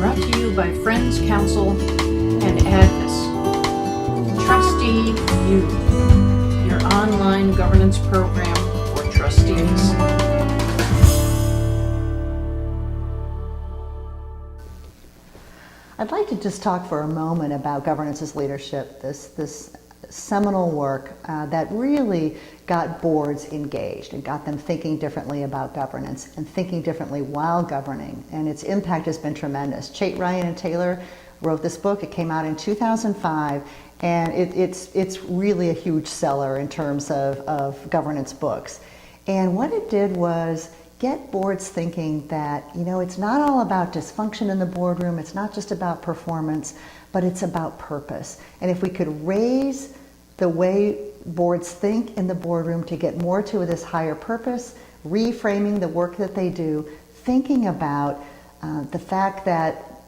Brought to you by Friends, Counsel, and Agnes. Trustee U, your online governance program for trustees. I'd like to just talk for a moment about governance as leadership, this seminal work that really got boards engaged and got them thinking differently about governance and thinking differently while governing, and its impact has been tremendous. Chait, Ryan, and Taylor wrote this book. It came out in 2005, and it's really a huge seller in terms of governance books. And what it did was get boards thinking that, it's not all about dysfunction in the boardroom, it's not just about performance, but it's about purpose. And if we could raise the way boards think in the boardroom to get more to this higher purpose, reframing the work that they do, thinking about the fact that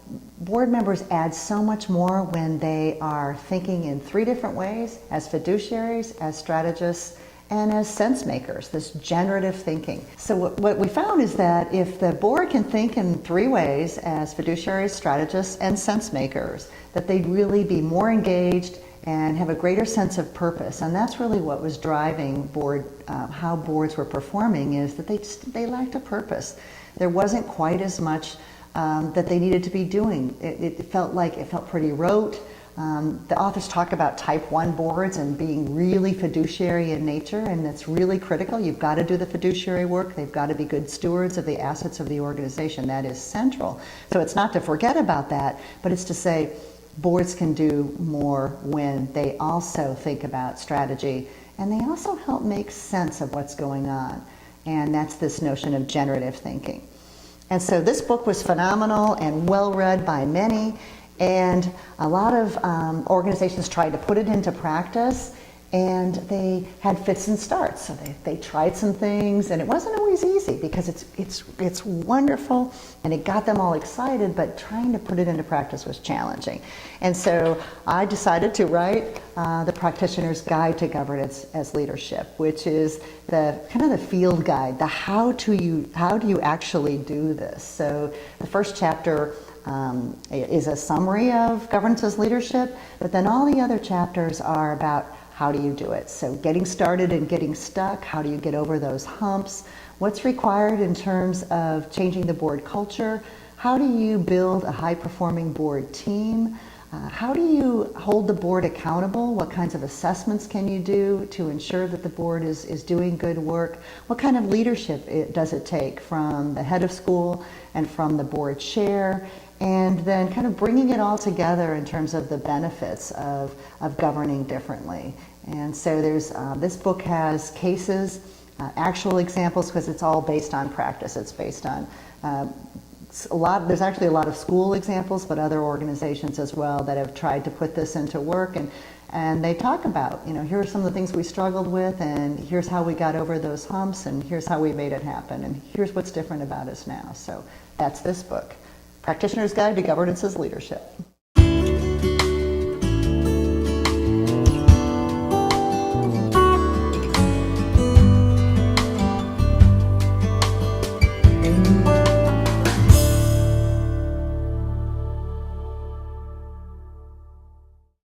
board members add so much more when they are thinking in three different ways: as fiduciaries, as strategists, and as sense makers, this generative thinking. So what we found is that if the board can think in three ways, as fiduciaries, strategists, and sense makers, that they'd really be more engaged and have a greater sense of purpose. And that's really what was driving how boards were performing, is that they lacked a purpose. There wasn't quite as much that they needed to be doing. It felt pretty rote. The authors talk about type 1 boards and being really fiduciary in nature, and that's really critical. You've got to do the fiduciary work. They've got to be good stewards of the assets of the organization. That is central. So it's not to forget about that, but it's to say boards can do more when they also think about strategy, and they also help make sense of what's going on. And that's this notion of generative thinking. And so this book was phenomenal and well read by many. And a lot of organizations tried to put it into practice, and they had fits and starts. So they tried some things, and it wasn't always easy because it's wonderful, and it got them all excited, but trying to put it into practice was challenging. And so I decided to write the Practitioner's Guide to Governance as Leadership, which is the field guide, the how do you actually do this. So the first chapter is a summary of governance as leadership, but then all the other chapters are about how do you do it. So getting started and getting stuck, how do you get over those humps, what's required in terms of changing the board culture, how do you build a high-performing board team, how do you hold the board accountable, what kinds of assessments can you do to ensure that the board is doing good work, what kind of leadership does it take from the head of school and from the board chair, and then kind of bringing it all together in terms of the benefits of governing differently. And so there's this book has cases, actual examples, because it's all based on practice. It's based on there's actually a lot of school examples, but other organizations as well that have tried to put this into work, and they talk about, here are some of the things we struggled with, and here's how we got over those humps, and here's how we made it happen, and here's what's different about us now. So that's this book, Practitioner's Guide to Governance as Leadership.